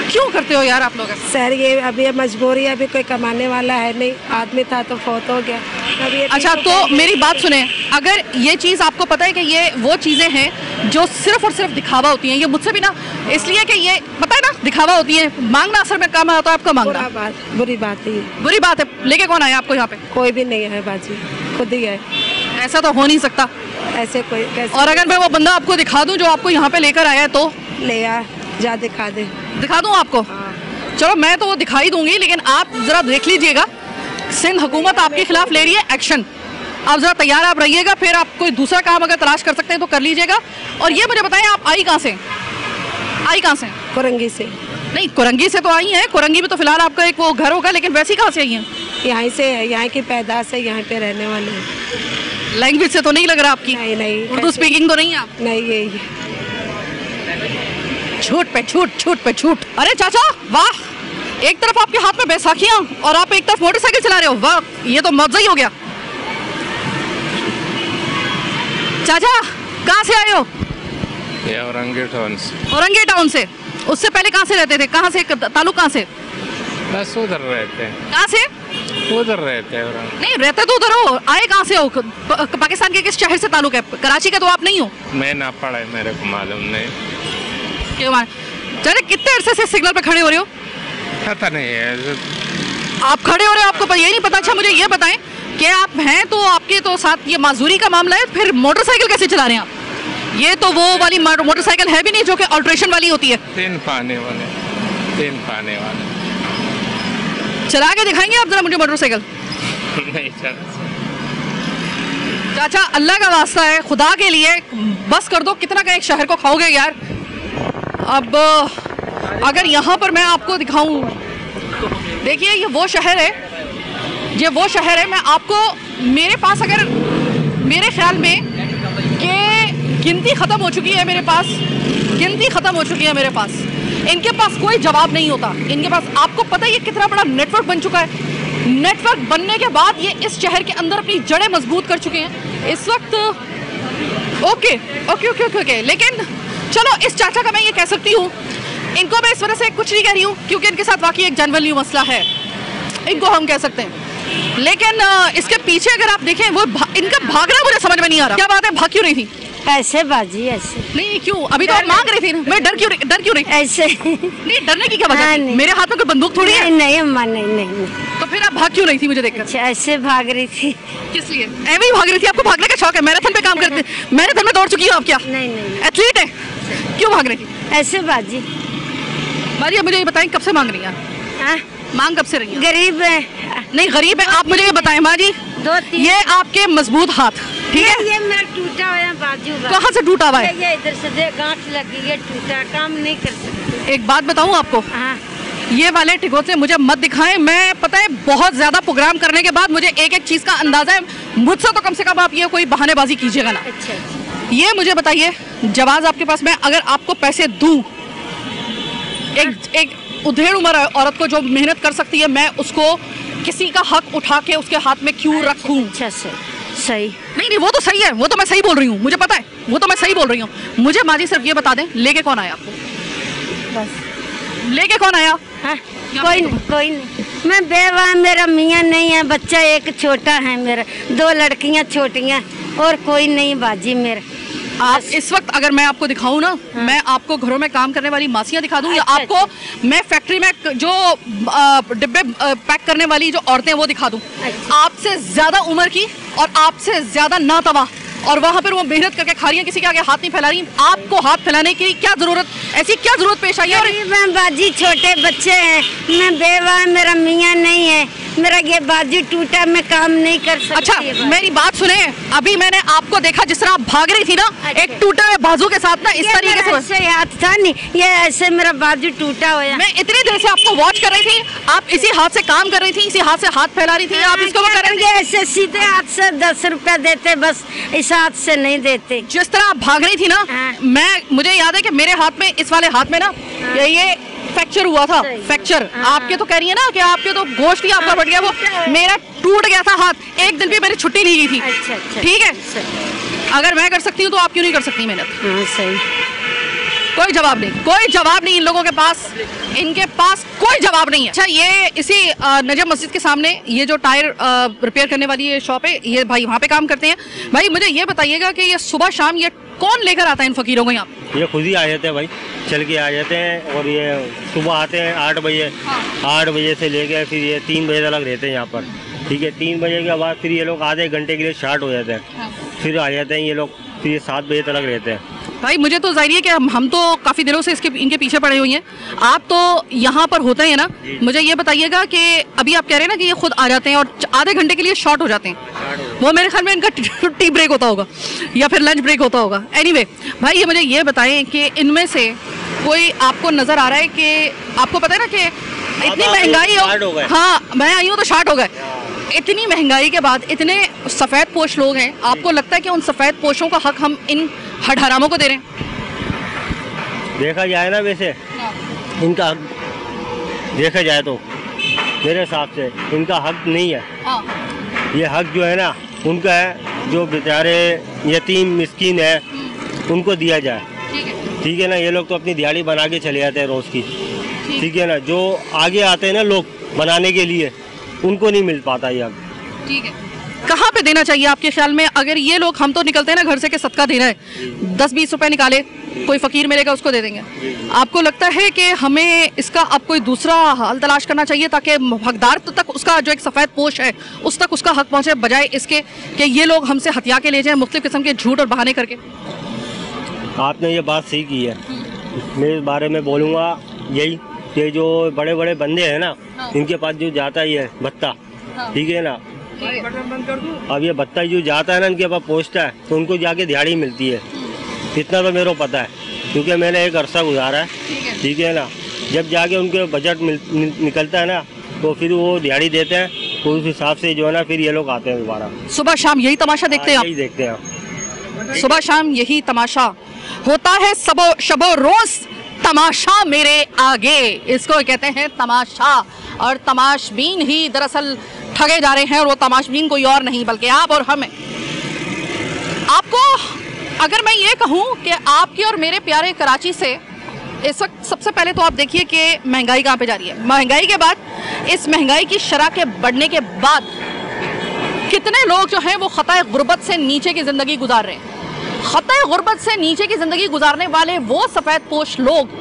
क्यों करते हो यार आप लोग? सर ये अभी ये मजबूरी है, अभी कोई कमाने वाला है नहीं, आदमी था तो फौत हो गया। अभी अच्छा तो मेरी बात सुने, अगर ये चीज़ आपको पता है कि ये वो चीज़ें हैं जो सिर्फ और सिर्फ दिखावा होती हैं, ये मुझसे भी ना इसलिए कि ये पता है ना दिखावा होती है, मांगना असल में काम आता है आपका मांगना। बुरी बात है ये। बुरी बात है। लेके कौन आया आपको यहाँ पे? कोई भी नहीं है बाजी, खुद ही है। ऐसा तो हो नहीं सकता। ऐसे कोई कैसे? और अगर मैं वो बंदा आपको दिखा दूं जो आपको यहाँ पे लेकर आया है तो ले आ, जा दिखा दे। दिखा दूं आपको? चलो मैं तो वो दिखाई दूंगी, लेकिन आप जरा देख लीजिएगा, सिंध हुकूमत आपके खिलाफ ले रही है एक्शन। आप जरा तैयार आप रहिएगा, फिर आप कोई दूसरा काम अगर तलाश कर सकते हैं तो कर लीजिएगा। और ये मुझे बताएं, आप आई कहाँ से? आई कहाँ से? कुरंगी से। नहीं, कुरंगी से तो आई हैं, कुरंगी में तो फिलहाल आपका एक वो घर होगा, लेकिन वैसी कहाँ से आई हैं? यहाँ से, यहाँ की पैदाश है, यहाँ पे रहने वाले हैं। लैंग्वेज से तो नहीं लग रहा आपकी? नहीं नहीं। उर्दू स्पीकिंग तो नहीं है आप? नहीं यही। झूठ पे झूठ, झूठ पे झूठ। अरे चाचा वाह, एक तरफ आपके हाथ में बैसाखियां और आप एक तरफ मोटरसाइकिल चला रहे हो, वाह ये तो मौजा ही हो गया। चाचा कहाँ से आए हो? ये औरंगी टाउन से। औरंगी टाउन से? उससे पहले कहाँ से रहते थे? कहाँ से, ताल्लुक कहाँ से? बस उधर रहते हैं। कहाँ से? उधर रहते हैं। नहीं रहते तो उधर हो, आए कहाँ से हो? पाकिस्तान के किस शहर से ताल्लुक है? कराची के तो आप नहीं हो? मैं ना पढ़ा है, मेरे को मालूम नहीं। क्यों? चले कितने अरसे से सिग्नल पे खड़े हो रहे हो? पता नहीं है। आप खड़े हो रहे हो, आपको ये नहीं पता? अच्छा मुझे ये बताएं कि आप हैं तो आपके तो साथ ये माजूरी का मामला है, फिर मोटरसाइकिल कैसे चला रहे हैं आप? ये तो वो वाली मोटरसाइकिल है भी नहीं जो कि अल्ट्रेशन वाली होती है। 3 पाने वाले। चला के दिखाएंगे आप जरा मुझे मोटरसाइकिल? नहीं चल। चाचा अल्लाह का वास्ता है, खुदा के लिए बस कर दो, कितना का एक शहर को खाओगे यार। अब अगर यहाँ पर मैं आपको दिखाऊं, देखिए ये वो शहर है, ये वो शहर है। मैं आपको, मेरे पास अगर मेरे ख्याल में कि गिनती ख़त्म हो चुकी है मेरे पास, गिनती ख़त्म हो चुकी है मेरे पास। इनके पास कोई जवाब नहीं होता इनके पास। आपको पता है ये कितना बड़ा नेटवर्क बन चुका है। नेटवर्क बनने के बाद ये इस शहर के अंदर अपनी जड़ें मजबूत कर चुके हैं इस वक्त। Okay okay okay okay okay, लेकिन चलो इस चाचा का मैं ये कह सकती हूँ, इनको मैं इस वजह से कुछ नहीं कह रही हूँ क्योंकि इनके साथ वाकई एक जनरल मसला है, इनको हम कह सकते हैं। लेकिन इसके पीछे अगर आप देखें, वो इनका भागना मुझे समझ में नहीं आ रहा। क्या बात है, भाग क्यों रही थी? ऐसे बाजी ऐसे नहीं, क्यों? अभी तो आप मांग रही थी ना। मैं डर क्यों रही? ऐसे नहीं, डरने की क्या वजह हाँ, थी? मेरे हाथ में कोई बंदूक थोड़ी है। नहीं अम्मा, नहीं। तो फिर आप भाग क्यों रही थी मुझे देखकर? अच्छा, ऐसे भाग रही थी। किस लिए? ऐसे ही भाग रही थी? आपको भागने का शौक है? मैराथन पे काम करते, मैराथन में दौड़ चुकी हूँ आप क्या? नहीं। एथलीट है? क्यों भाग रही थी? ऐसे बाजी। मारिया मुझे ये बताएं, कब से मांग रही हैं? मांग कब से रही है? गरीब है। नहीं गरीब है, आप मुझे ये बताएं माँ जी, 2-3 ये आपके मजबूत हाथ, ठीक है? ये मेरा टूटा हुआ बाजू। कहाँ से टूटा हुआ है? ये इधर से गांठ लगी, ये टूटा, काम नहीं कर सकती। एक बात बताऊँ आपको, हाँ। ये वाले टिकोचे मुझे मत दिखाएं। मैं पता है बहुत ज्यादा प्रोग्राम करने के बाद मुझे एक चीज का अंदाजा है, मुझसे तो कम से कम आप ये कोई बहानेबाजी कीजिएगा ना। अच्छा। ये मुझे बताइए, जवाब आपके पास, मैं अगर आपको पैसे दूं, एक उधेड़ उम्र औरत को जो मेहनत कर सकती है, मैं उसको किसी का हक उठा के उसके हाथ में क्यों रखूं? अच्छा सही। नहीं वो तो सही है, वो तो मैं सही बोल रही हूँ, मुझे पता है, वो तो मैं सही बोल रही हूँ। मुझे माँ जी सिर्फ ये बता दें, लेके कौन आया आपको? बस लेके कौन आया? कोई नहीं। मैं बेवा, मेरा मियाँ नहीं है, बच्चा एक छोटा है मेरा, 2 लड़कियाँ छोटियाँ और कोई नहीं बाजी मेरा। आप इस वक्त अगर मैं आपको दिखाऊं ना, मैं आपको घरों में काम करने वाली मासियां दिखा दूं, या आपको मैं फैक्ट्री में जो डिब्बे पैक करने वाली जो औरतें वो दिखा दूं। आपसे ज्यादा उम्र की और आपसे ज्यादा नातवा, और वहाँ पर वो मेहनत करके खा रही है, किसी के आगे हाथ नहीं फैला रही। आपको हाथ फैलाने की क्या जरूरत, ऐसी क्या जरूरत पेश आई है? और बाजी छोटे बच्चे हैं, मैं बेवा, मेरा मियाँ नहीं है, मेरा ये बाजू टूटा, मैं काम नहीं कर सकती। अच्छा मेरी बात सुने, अभी मैंने आपको देखा जिस तरह आप भाग रही थी ना, एक टूटे हुए बाजू के साथ ना, इस तरीके से ऐसे हाथ था नहीं, ये ऐसे मेरा बाजू टूटा हुआ। मैं इतनी देर से आपको वॉच कर रही थी, आप इसी हाथ से काम कर रही थी, इसी हाथ से हाथ फैला रही थी, आप इसको कर रही थी। ऐसे सीधे हाथ से 10 रुपया देते, बस इस हाथ से नहीं देते। जिस तरह आप भाग रही थी ना, मुझे याद है कि मेरे हाथ में, इस वाले हाथ में ना ये फ्रैक्चर हुआ था। फ्रैक्चर आपके तो कह रही है ना कि आपके तो गोश्त ही आपका फट गया, वो मेरा टूट गया था हाथ। एक दिन भी मेरी छुट्टी नहीं की थी। ठीक है, अगर मैं कर सकती हूँ तो आप क्यों नहीं कर सकती मेहनत? सही। कोई जवाब नहीं, कोई जवाब नहीं इन लोगों के पास, इनके पास कोई जवाब नहीं है। अच्छा, ये इसी नजम मस्जिद के सामने ये जो टायर रिपेयर करने वाली ये शॉप है, ये भाई वहाँ पे काम करते हैं। भाई मुझे ये बताइएगा कि ये सुबह शाम ये कौन लेकर आता है इन फकीरों को यहाँ? ये खुद ही आ जाते हैं भाई, चल के आ जाते हैं, और ये सुबह आते हैं 8 बजे। 8 बजे से लेकर फिर ये 3 बजे तक रहते हैं यहाँ पर। ठीक है, 3 बजे के बाद फिर ये लोग आधे घंटे के लिए स्टार्ट हो जाते हैं, फिर आ जाते हैं ये लोग, फिर ये 7 बजे तक रहते हैं। भाई मुझे तो जाहिर है कि हम तो काफ़ी दिनों से इनके पीछे पड़े हुए हैं, आप तो यहाँ पर होते हैं ना। मुझे ये बताइएगा कि अभी आप कह रहे हैं ना कि ये खुद आ जाते हैं और आधे घंटे के लिए शॉर्ट हो जाते हैं, वो मेरे ख्याल में इनका टी ब्रेक होता होगा या फिर लंच ब्रेक होता होगा। एनीवे भाई, ये मुझे ये बताएं कि इनमें से कोई आपको नज़र आ रहा है कि आपको पता है ना कि इतनी महंगाई हो, हाँ मैं आई हूँ तो शार्ट हो गए, इतनी महंगाई के बाद इतने सफ़ेद पोश लोग हैं, आपको लगता है कि उन सफ़ेद पोशों का हक हम इन हड हरामों को दे रहे हैं? देखा जाए ना, वैसे इनका हक देखा जाए तो मेरे हिसाब से इनका हक नहीं है। ये हक जो है ना उनका है, जो बेचारे यतीम मिस्कीन है उनको दिया जाए। ठीक है ना, ये लोग तो अपनी दिहाड़ी बना के चले जाते हैं रोज़ की। ठीक है ना, जो आगे आते हैं ना लोग बनाने के लिए, उनको नहीं मिल पाता ये हक। ठीक है, कहाँ पे देना चाहिए आपके ख्याल में? अगर ये लोग, हम तो निकलते हैं ना घर से कि सदका देना है, 10-20 रुपए निकाले, कोई फकीर मिलेगा उसको दे देंगे। आपको लगता है कि हमें इसका अब कोई दूसरा हल तलाश करना चाहिए ताकि हकदार तक उसका जो एक सफ़ेद पोश है उस तक उसका हक पहुँचे, बजाय इसके कि ये लोग हमसे हथिया के ले जाएं मुख्तलिफ किस्म के झूठ और बहाने करके? आपने ये बात सही की है। मैं इस बारे में बोलूँगा यही कि जो बड़े बड़े बंदे हैं ना, इनके पास जो जाता ही है भत्ता, ठीक है ना, अब ये भत्ता जो जाता है ना इनके पास पहुँचता है तो उनको जाके दिहाड़ी मिलती है। इतना तो मेरे को पता है क्योंकि मैंने एक अरसा गुजारा है। ठीक है ना, जब जाके उनके बजट निकलता है ना तो फिर वो दिहाड़ी देते हैं, तो उस हिसाब से जो है ना फिर ये लोग आते हैं दोबारा। सुबह शाम यही तमाशा देखते हैं? यही देखते हैं, सुबह शाम यही तमाशा होता है, शबो रोज तमाशा मेरे आगे, इसको कहते हैं तमाशा। और तमाशबीन ही दरअसल ठगे जा रहे हैं, और वो तमाशबीन कोई और नहीं बल्कि आप और हम हैं। आपको अगर मैं ये कहूँ कि आपके और मेरे प्यारे कराची से इस वक्त सबसे पहले तो आप देखिए कि महंगाई कहाँ पे जा रही है। महंगाई के बाद, इस महंगाई की शरह के बढ़ने के बाद कितने लोग जो हैं वो खताए गुर्बत से नीचे की ज़िंदगी गुजार रहे हैं। खताए गुर्बत से नीचे की ज़िंदगी गुजारने वाले वो सफ़ेद पोश लोग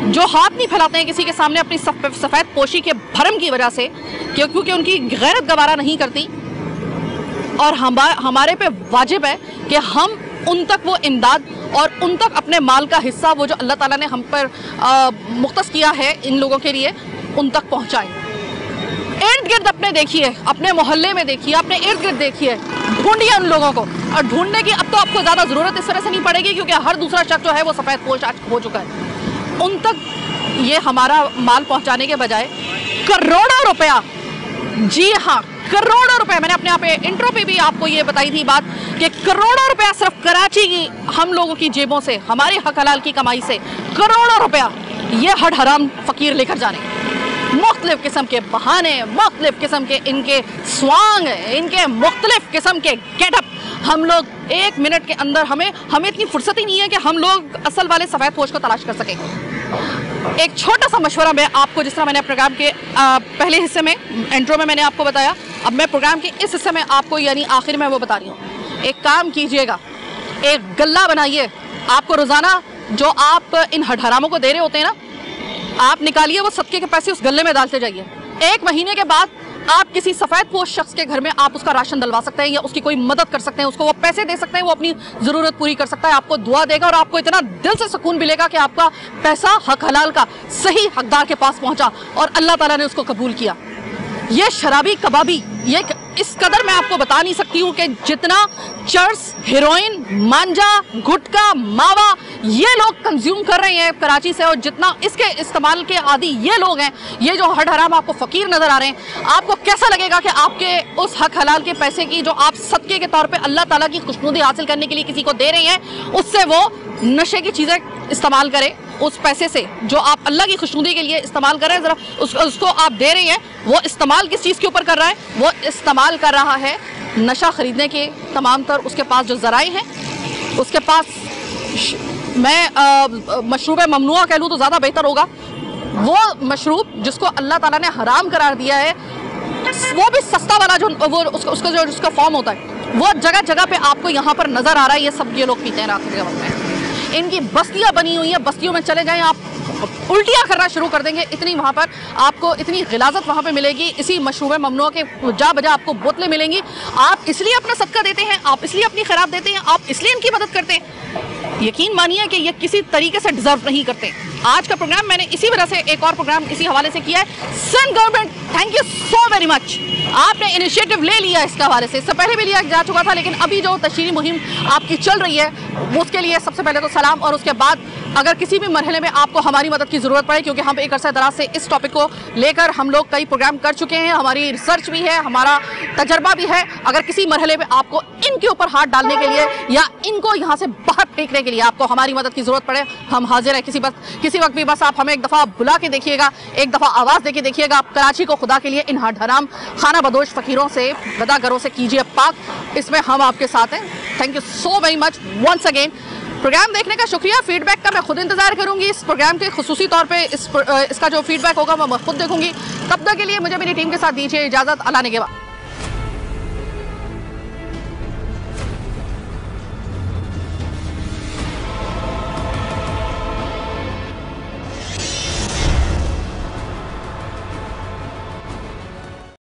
जो हाथ नहीं फैलाते हैं किसी के सामने अपनी सफ़ेद पोशी के भरम की वजह से, क्योंकि उनकी गैरत गवारा नहीं करती, और हमारे पे वाजिब है कि हम उन तक वो इमदाद और उन तक अपने माल का हिस्सा, वो जो अल्लाह ताला ने हम पर मुख्तस किया है इन लोगों के लिए, उन तक पहुँचाएँ। इर्द गिर्द अपने देखिए, अपने मोहल्ले में देखिए, अपने इर्द गिर्द देखिए, ढूंढिए उन लोगों को। और ढूंढने की अब तो आपको ज़्यादा ज़रूरत इस तरह से नहीं पड़ेगी क्योंकि हर दूसरा शख्स जो है वो सफ़ेद पोश आज हो चुका है। उन तक ये हमारा माल पहुंचाने के बजाय करोड़ों रुपया, जी हाँ करोड़ों रुपया, मैंने अपने यहाँ पे इंट्रो पे भी आपको ये बताई थी बात कि करोड़ों रुपया सिर्फ कराची की हम लोगों की जेबों से, हमारी हक हलाल की कमाई से करोड़ों रुपया ये हड हराम फ़कीर लेकर जाने। मुख्तलिफ किस्म के बहाने, मुख्तलिफ किस्म के इनके स्वांग, इनके मुख्तलिफ किस्म के गेटअप, हम लोग एक मिनट के अंदर हमें इतनी फुर्सत ही नहीं है कि हम लोग असल वाले सफ़ेद पोश को तलाश कर सकें। एक छोटा सा मशवरा मैं आपको, जिस तरह मैंने प्रोग्राम के पहले हिस्से में इंट्रो में मैंने आपको बताया, अब मैं प्रोग्राम के इस हिस्से में आपको यानी आखिर में वो बता रही हूँ। एक काम कीजिएगा, एक गल्ला बनाइए, आपको रोजाना जो आप इन हठहरामों को दे रहे होते हैं ना, आप निकालिए वो सदके के पैसे उस गल्ले में डालते जाइए। 1 महीने के बाद आप किसी सफेद पोश शख्स के घर में आप उसका राशन डलवा सकते हैं या उसकी कोई मदद कर सकते हैं, उसको वो पैसे दे सकते हैं, वो अपनी जरूरत पूरी कर सकता है, आपको दुआ देगा और आपको इतना दिल से सुकून मिलेगा कि आपका पैसा हक हलाल का सही हकदार के पास पहुंचा और अल्लाह ताला ने उसको कबूल किया। ये शराबी कबाबी, ये इस कदर मैं आपको बता नहीं सकती हूँ कि जितना चर्स, हेरोइन, मांजा, गुटखा, मावा ये लोग कंज्यूम कर रहे हैं कराची से, और जितना इसके इस्तेमाल के आदि ये लोग हैं, ये जो हट हराम आपको फकीर नजर आ रहे हैं, आपको कैसा लगेगा कि आपके उस हक हलाल के पैसे की जो आप सदके के तौर पे अल्लाह ताला की खुशनुदी हासिल करने के लिए किसी को दे रहे हैं, उससे वो नशे की चीज़ें इस्तेमाल करे। उस पैसे से जो आप अल्लाह की खुशनुदी के लिए इस्तेमाल कर रहे हैं, ज़रा उसको आप दे रहे हैं, वो इस्तेमाल किस चीज़ के ऊपर कर रहा है? वो इस्तेमाल कर रहा है नशा ख़रीदने के तमाम तर उसके पास जो ज़राए हैं, उसके पास मैं मशरूब ममनुआ कह लूँ तो ज़्यादा बेहतर होगा। वो मशरूब जिसको अल्लाह ताला ने हराम करार दिया है, वो भी सस्ता वाला जो वो उसका जो उसका फॉर्म होता है, वो जगह जगह पे आपको यहाँ पर नज़र आ रहा है। ये सब ये लोग पीते हैं रात के वक्त में। इनकी बस्तियाँ बनी हुई हैं, बस्तियों में चले जाएं आप, उल्टियाँ करना शुरू कर देंगे। इतनी वहाँ पर आपको इतनी गिलाजत वहाँ पे मिलेगी, इसी मशरूब ममनुआ के जा बजा आपको बोतलें मिलेंगी। आप इसलिए अपना सदका देते हैं, आप इसलिए अपनी खैरात देते हैं, आप इसलिए इनकी मदद करते हैं। यकीन मानिए कि ये किसी तरीके से डिजर्व नहीं करते। आज का प्रोग्राम मैंने इसी वजह से एक और प्रोग्राम इसी हवाले से किया है। Sindh government, thank you so very much, आपने इनिशिएटिव ले लिया इसके हवाले से। इससे पहले भी लिया जा चुका था, लेकिन अभी जो तशरीरी मुहिम आपकी चल रही है उसके लिए सबसे पहले तो सलाम। और उसके बाद अगर किसी भी मरहले में आपको हमारी मदद की ज़रूरत पड़े, क्योंकि हम एक अरसा दराज से इस टॉपिक को लेकर हम लोग कई प्रोग्राम कर चुके हैं, हमारी रिसर्च भी है, हमारा तजर्बा भी है। अगर किसी मरहले में आपको इनके ऊपर हाथ डालने के लिए या इनको यहाँ से बाहर फेंकने के लिए आपको हमारी मदद की ज़रूरत पड़े, हम हाजिर हैं। किसी वक्त भी बस आप हमें एक दफ़ा बुला के देखिएगा, एक दफ़ा आवाज़ दे के देखिएगा। आप कराची को खुदा के लिए इन हट हराम खाना बदोश फ़कीरों से, गदागरों से कीजिए पाक, इसमें हम आपके साथ हैं। Thank you so very much once again. Programme देखने का शुक्रिया। फीडबैक का मैं खुद इंतजार करूंगी। इस प्रोग्राम के खुसूसी तौर पे इसका जो फीडबैक होगा वो मैं खुद देखूंगी। तब तक के लिए मुझे मेरी टीम के साथ दीजिए इजाज़त। अल्लाह ने के बाद।